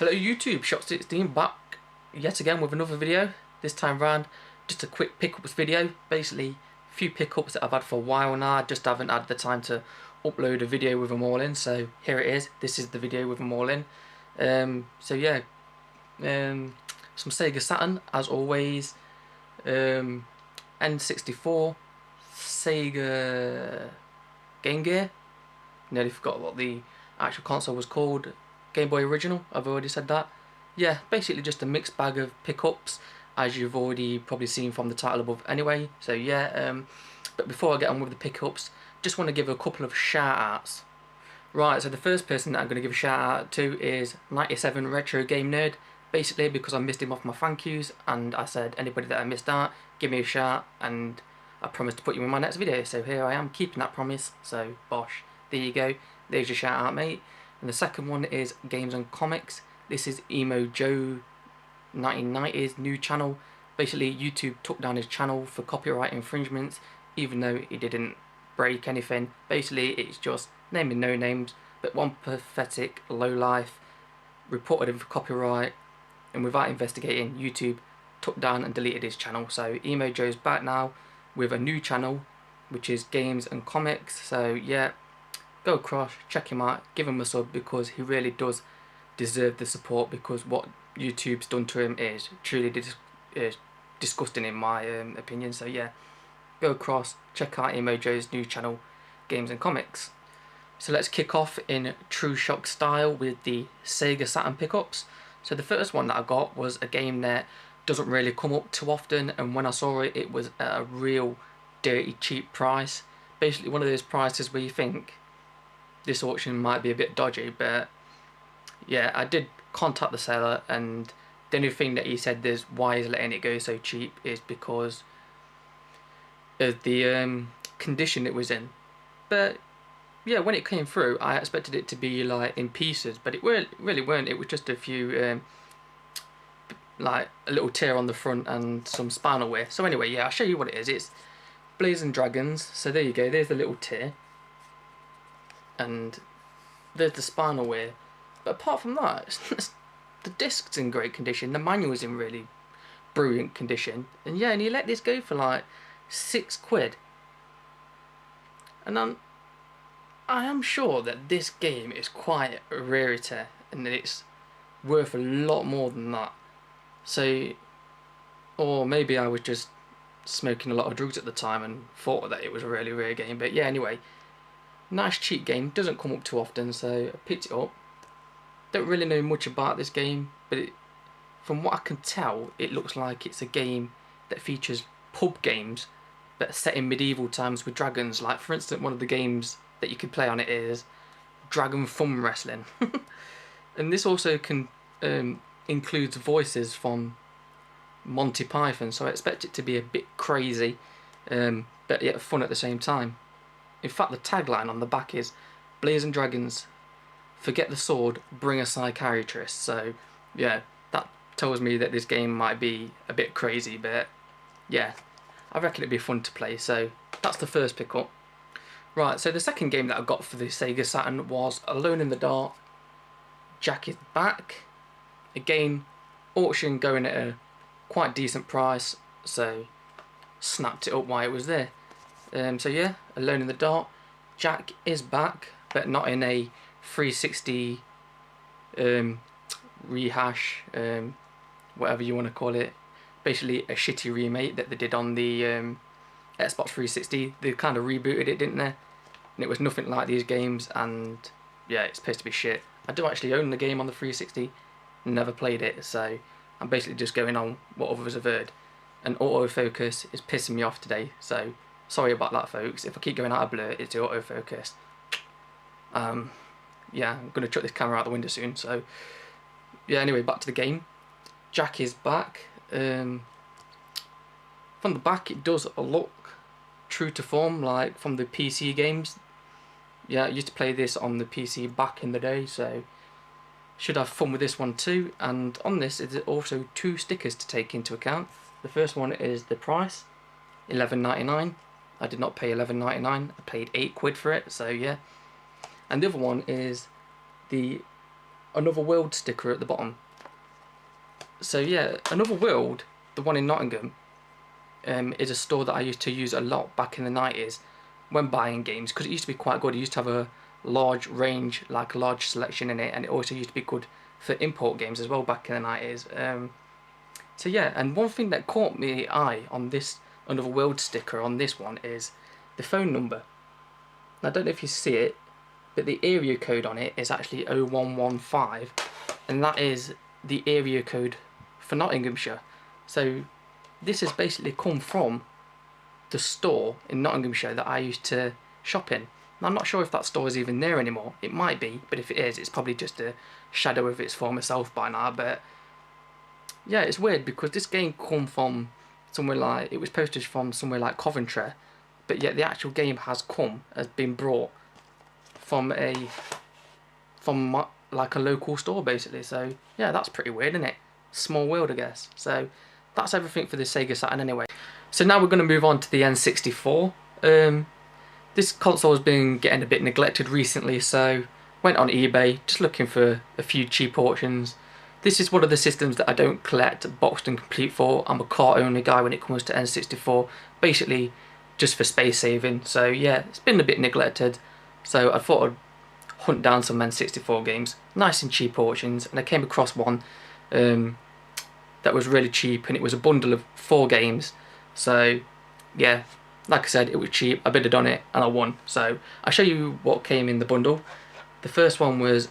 Hello YouTube, Shot16 back yet again with another video. This time round, just a quick pickups video. Basically, a few pickups that I've had for a while now. I just haven't had the time to upload a video with them all in. So here it is. This is the video with them all in. So yeah, some Sega Saturn as always. N64, Sega Game Gear. Nearly forgot what the actual console was called. Game Boy Original, I've already said that. Yeah, basically just a mixed bag of pickups, as you've already probably seen from the title above anyway. So yeah, but before I get on with the pickups, just want to give a couple of shout outs. Right, so the first person that I'm going to give a shout out to is 97 Retro Game Nerd. Basically because I missed him off my thank yous, and I said anybody that I missed out, give me a shout, and I promised to put you in my next video. So here I am, keeping that promise. So bosh, there you go. There's your shout out, mate. And the second one is Games and Comics. This is Emojo 1990's new channel. Basically, YouTube took down his channel for copyright infringements, even though he didn't break anything. Basically, it's just naming no names, but one pathetic lowlife reported him for copyright, and without investigating, YouTube took down and deleted his channel. So Emojo's back now with a new channel, which is Games and Comics. So yeah, go across, check him out, give him a sub, because he really does deserve the support, because what YouTube's done to him is truly disgusting in my opinion. So yeah, go across, check out Emojo's new channel, Games and Comics. So let's kick off in true shock style with the Sega Saturn pickups. So the first one that I got was a game that doesn't really come up too often, and when I saw it, it was at a real dirty cheap price. Basically one of those prices where you think this auction might be a bit dodgy, but yeah, I did contact the seller, and the only thing that he said is why he's letting it go so cheap is because of the condition it was in. But yeah, when it came through, I expected it to be like in pieces, but it really weren't. It was just a few like a little tear on the front and some spinal wear. So anyway, yeah, I'll show you what it is. It's Blazing Dragons. So there you go, there's the little tear, and there's the spinal wear. But apart from that, the disc's in great condition, the manual's in really brilliant condition, and yeah, and you let this go for like £6. And I am sure that this game is quite a rarity, and that it's worth a lot more than that. So, or maybe I was just smoking a lot of drugs at the time and thought that it was a really rare game. But yeah, anyway, nice cheap game, doesn't come up too often, so I picked it up. Don't really know much about this game, but from what I can tell, it looks like it's a game that features pub games, but set in medieval times with dragons. Like for instance, one of the games that you can play on it is Dragon Thumb Wrestling. And this also includes voices from Monty Python, so I expect it to be a bit crazy, but yet fun at the same time. In fact, the tagline on the back is Blazing Dragons, forget the sword, bring a psychiatrist. So yeah, that tells me that this game might be a bit crazy, but yeah, I reckon it'd be fun to play. So that's the first pickup. Right, so the second game that I got for the Sega Saturn was Alone in the Dark, Jack is Back. Again, auction going at a quite decent price, so snapped it up while it was there. So yeah, Alone in the Dark, Jack is Back, but not in a 360 rehash, whatever you want to call it. Basically a shitty remake that they did on the Xbox 360. They kind of rebooted it, didn't they? And it was nothing like these games, and yeah, it's supposed to be shit. I do actually own the game on the 360, never played it, so I'm basically just going on what others have heard. And autofocus is pissing me off today, so sorry about that, folks. If I keep going out of blur, it's the autofocus. Yeah, I'm going to chuck this camera out the window soon. So yeah, anyway, back to the game. Jack is Back. From the back, it does look true to form, like from the PC games. Yeah, I used to play this on the PC back in the day, so should have fun with this one too. And on this is also two stickers to take into account. The first one is the price, £11.99. I did not pay £11.99, I paid £8 for it, so yeah. And the other one is the Another World sticker at the bottom. So yeah, Another World, the one in Nottingham, is a store that I used to use a lot back in the 90s when buying games, because it used to be quite good. It used to have a large range, like a large selection in it, and it also used to be good for import games as well back in the 90s. So yeah, and one thing that caught me eye on this Another World sticker on this one is the phone number. Now, I don't know if you see it, but the area code on it is actually 0115, and that is the area code for Nottinghamshire. So this has basically come from the store in Nottinghamshire that I used to shop in. And I'm not sure if that store is even there anymore. It might be, but if it is, it's probably just a shadow of its former self by now. But yeah, it's weird because this game come from somewhere like, it was posted from somewhere like Coventry, but yet the actual game has been brought from like a local store basically. So yeah, that's pretty weird, isn't it? Small world, I guess. So that's everything for the Sega Saturn anyway. So now we're going to move on to the N64. This console has been getting a bit neglected recently, so went on eBay just looking for a few cheap auctions. This is one of the systems that I don't collect boxed and complete for. I'm a car only guy when it comes to N64, basically just for space saving. So yeah, it's been a bit neglected, so I thought I'd hunt down some N64 games, nice and cheap auctions, and I came across one that was really cheap, and it was a bundle of 4 games. So yeah, like I said, it was cheap, I bidded on it and I won. So I'll show you what came in the bundle. The first one was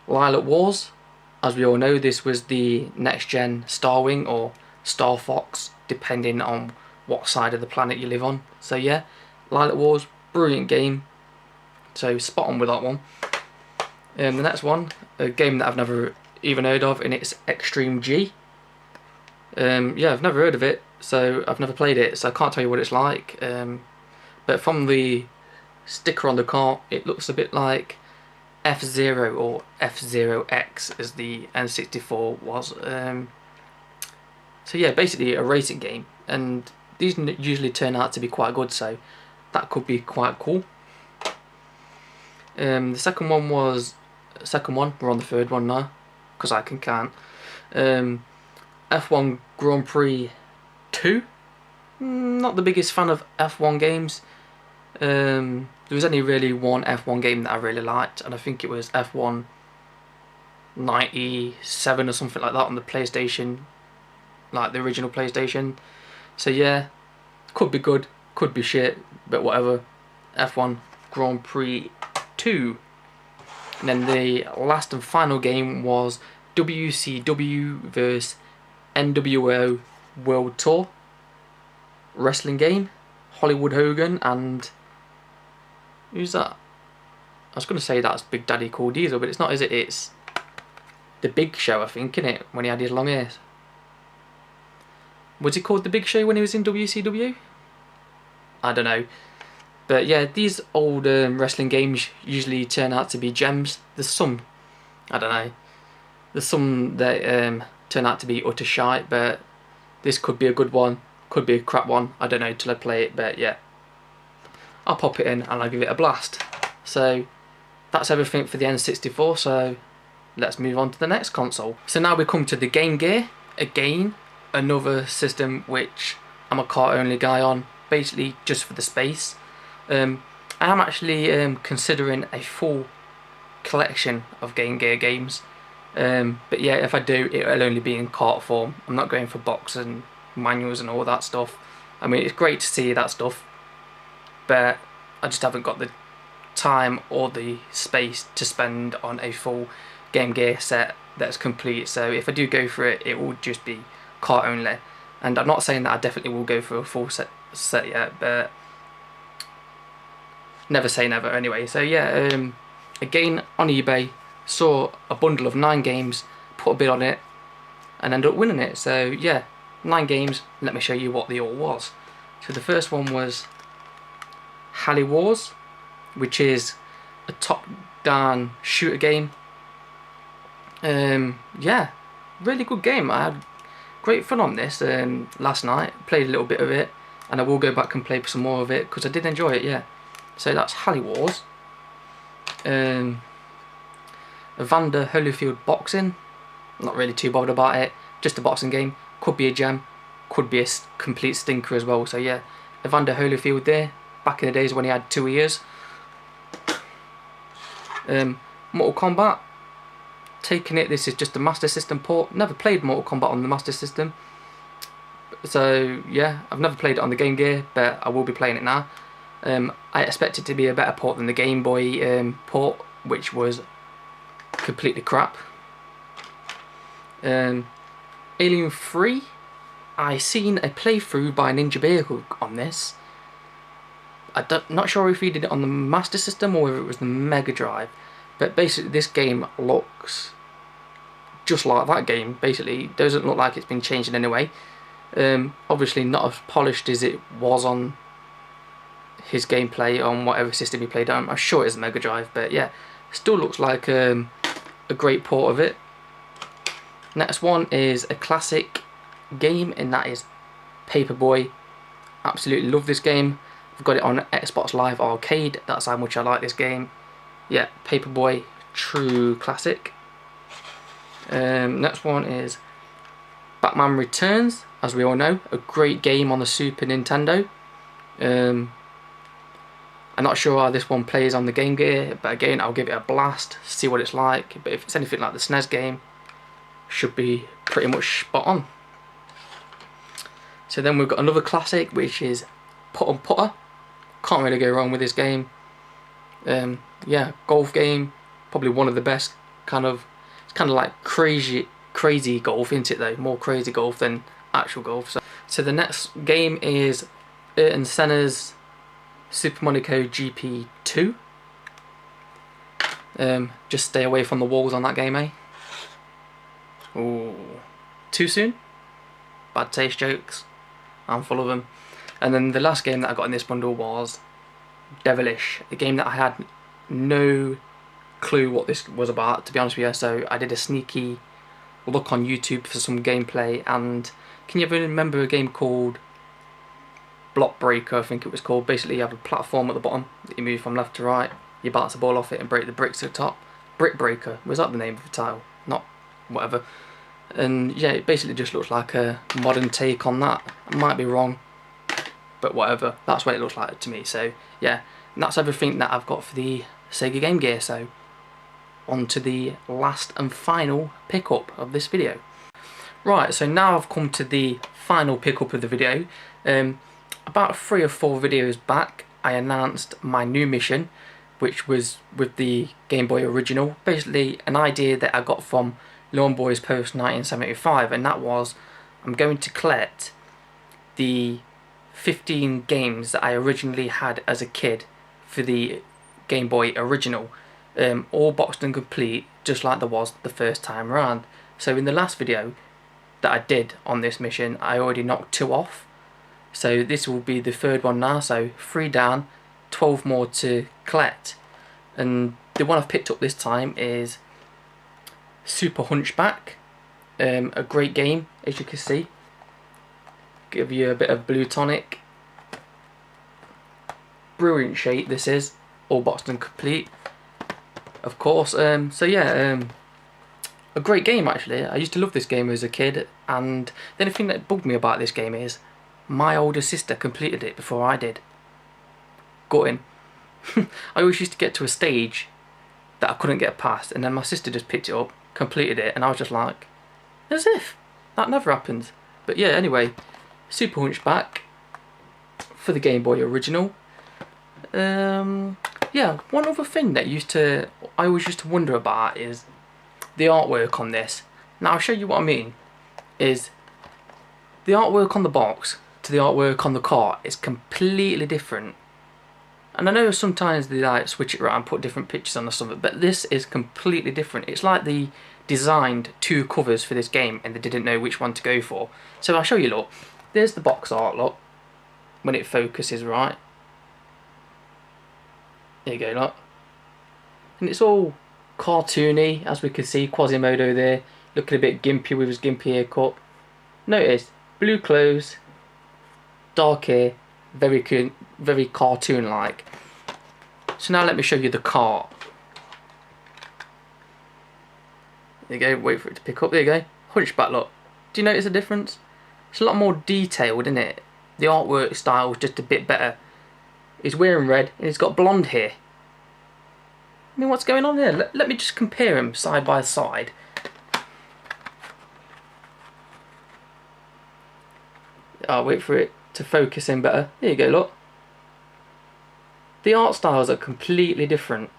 Lilac Wars. As we all know, this was the next gen Starwing or Star Fox, depending on what side of the planet you live on. So yeah, Lilac Wars, brilliant game. So spot on with that one. The next one, a game that I've never even heard of, and it's Extreme G. Yeah, I've never heard of it, so I've never played it, so I can't tell you what it's like. But from the sticker on the cart, it looks a bit like F-Zero or F-Zero-X as the N64 was. So yeah, basically a racing game, and these usually turn out to be quite good, so that could be quite cool. The second one, we're on the third one now, because I can count. F1 Grand Prix 2. Not the biggest fan of F1 games. There was only really one F1 game that I really liked, and I think it was F1 97 or something like that on the PlayStation, like the original PlayStation. So yeah, could be good, could be shit, but whatever. F1 Grand Prix 2. And then the last and final game was WCW vs NWO World Tour wrestling game. Hollywood Hogan and who's that? I was going to say that's Big Daddy Cool Diesel, but it's not, is it? It's the Big Show, I think, isn't it? When he had his long hair. Was he called the Big Show when he was in WCW? I don't know. But yeah, these old wrestling games usually turn out to be gems. There's some, I don't know. There's some that turn out to be utter shite, but this could be a good one, could be a crap one, I don't know till I play it, but yeah, I'll pop it in and I'll give it a blast. So that's everything for the N64, so let's move on to the next console. So now we come to the Game Gear, again, another system which I'm a car only guy on, basically just for the space. I am actually considering a full collection of Game Gear games. But yeah, if I do, it'll only be in cart form. I'm not going for boxes and manuals and all that stuff. I mean, it's great to see that stuff, but I just haven't got the time or the space to spend on a full Game Gear set that's complete. So if I do go for it, it will just be cart only. And I'm not saying that I definitely will go for a full set yet, but never say never anyway. So yeah, again on eBay, saw a bundle of 9 games, put a bid on it, and ended up winning it. So yeah, 9 games, let me show you what they all was. So the first one was Hally Wars, which is a top-down shooter game. Yeah, really good game. I had great fun on this last night, played a little bit of it, and I will go back and play some more of it, because I did enjoy it, yeah. So that's Hally Wars. Evander Holyfield boxing. Not really too bothered about it. Just a boxing game. Could be a gem. Could be a complete stinker as well. So yeah, Evander Holyfield there. Back in the days when he had 2 ears. Mortal Kombat. Taking it. This is just a Master System port. Never played Mortal Kombat on the Master System. So yeah, I've never played it on the Game Gear, but I will be playing it now. I expect it to be a better port than the Game Boy port, which was completely crap. Alien 3, I seen a playthrough by Ninja Vehicle on this. Not sure if he did it on the Master System or whether it was the Mega Drive, but basically this game looks just like that game. Basically, doesn't look like it's been changed in any way. Obviously not as polished as it was on his gameplay on whatever system he played on. I'm sure it's a Mega Drive, but yeah, still looks like a great port of it. Next one is a classic game, and that is Paperboy. Absolutely love this game. I've got it on Xbox Live Arcade. That's how much I like this game. Yeah, Paperboy, true classic. Next one is Batman Returns. As we all know, a great game on the Super Nintendo. I'm not sure how this one plays on the Game Gear, but again, I'll give it a blast, see what it's like. But if it's anything like the SNES game, should be pretty much spot on. So then we've got another classic, which is Putt and Putter. Can't really go wrong with this game. Yeah, golf game, probably one of the best. It's kind of like crazy golf, isn't it though? More crazy golf than actual golf. So the next game is Ayrton Senna's Super Monaco GP 2. Just stay away from the walls on that game, eh? Ooh, too soon? Bad taste jokes. I'm full of them. And then the last game that I got in this bundle was Devilish, a game that I had no clue what this was about, to be honest with you. So I did a sneaky look on YouTube for some gameplay, and can you ever remember a game called Block Breaker, I think it was called? Basically you have a platform at the bottom that you move from left to right, you bounce the ball off it and break the bricks at the top. Brick Breaker, was that the name of the title? Not whatever. And yeah, it basically just looks like a modern take on that. I might be wrong, but whatever, that's what it looks like to me. So yeah, and that's everything that I've got for the Sega Game Gear. So on to the last and final pickup of this video. Right, so now I've come to the final pickup of the video. About 3 or 4 videos back, I announced my new mission, which was with the Game Boy original. Basically an idea that I got from Lawn Boys Post 1975, and that was I'm going to collect the 15 games that I originally had as a kid for the Game Boy original, all boxed and complete, just like there was the first time around. So in the last video that I did on this mission, I already knocked 2 off. So this will be the 3rd one now, so 3 down, 12 more to collect. And the one I've picked up this time is Super Hunchback, a great game, as you can see. Give you a bit of blue tonic. Brilliant shape this is, all boxed and complete, of course. So yeah, a great game actually. I used to love this game as a kid, and the only thing that bugged me about this game is my older sister completed it before I did. Gutting. I always used to get to a stage that I couldn't get past, and then my sister just picked it up, completed it, and I was just like, as if that never happens. But yeah, anyway, Super Hunchback for the Game Boy original. Yeah, one other thing that I always used to wonder about is the artwork on this. Now I'll show you what I mean. Is the artwork on the box to the artwork on the cart is completely different. And I know sometimes they like switch it around and put different pictures on or something, but this is completely different. It's like they designed 2 covers for this game and they didn't know which one to go for. So I'll show you, look. There's the box art, look, when it focuses right. There you go, look. And it's all cartoony, as we can see. Quasimodo there, looking a bit gimpy with his gimpy haircut. Notice, blue clothes, dark hair, very cartoon-like. So now let me show you the cart. There you go, wait for it to pick up, there you go. Hunchback, look. Do you notice the difference? It's a lot more detailed, isn't it? The artwork style is just a bit better. He's wearing red and he's got blonde hair. I mean, what's going on here? Let me just compare him side by side. I'll wait for it to focus in better. There you go, look. The art styles are completely different.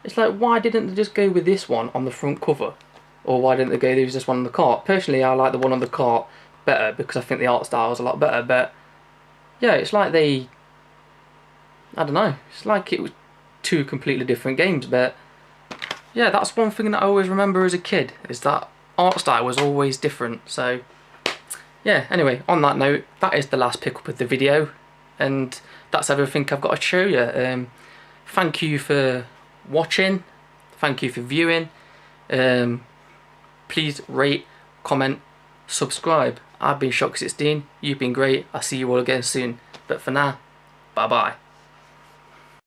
It's like, why didn't they just go with this one on the front cover? Or why didn't they go with this one on the cart? Personally, I like the one on the cart better because I think the art style is a lot better. But yeah, it's like they, I don't know, it's like it was two completely different games. But yeah, that's one thing that I always remember as a kid, is that art style was always different. So yeah, anyway, on that note, that is the last pickup of the video, and that's everything I've got to show you. Thank you for watching, thank you for viewing. Please rate, comment, subscribe. I've been Shock16, you've been great, I'll see you all again soon. But for now, bye bye.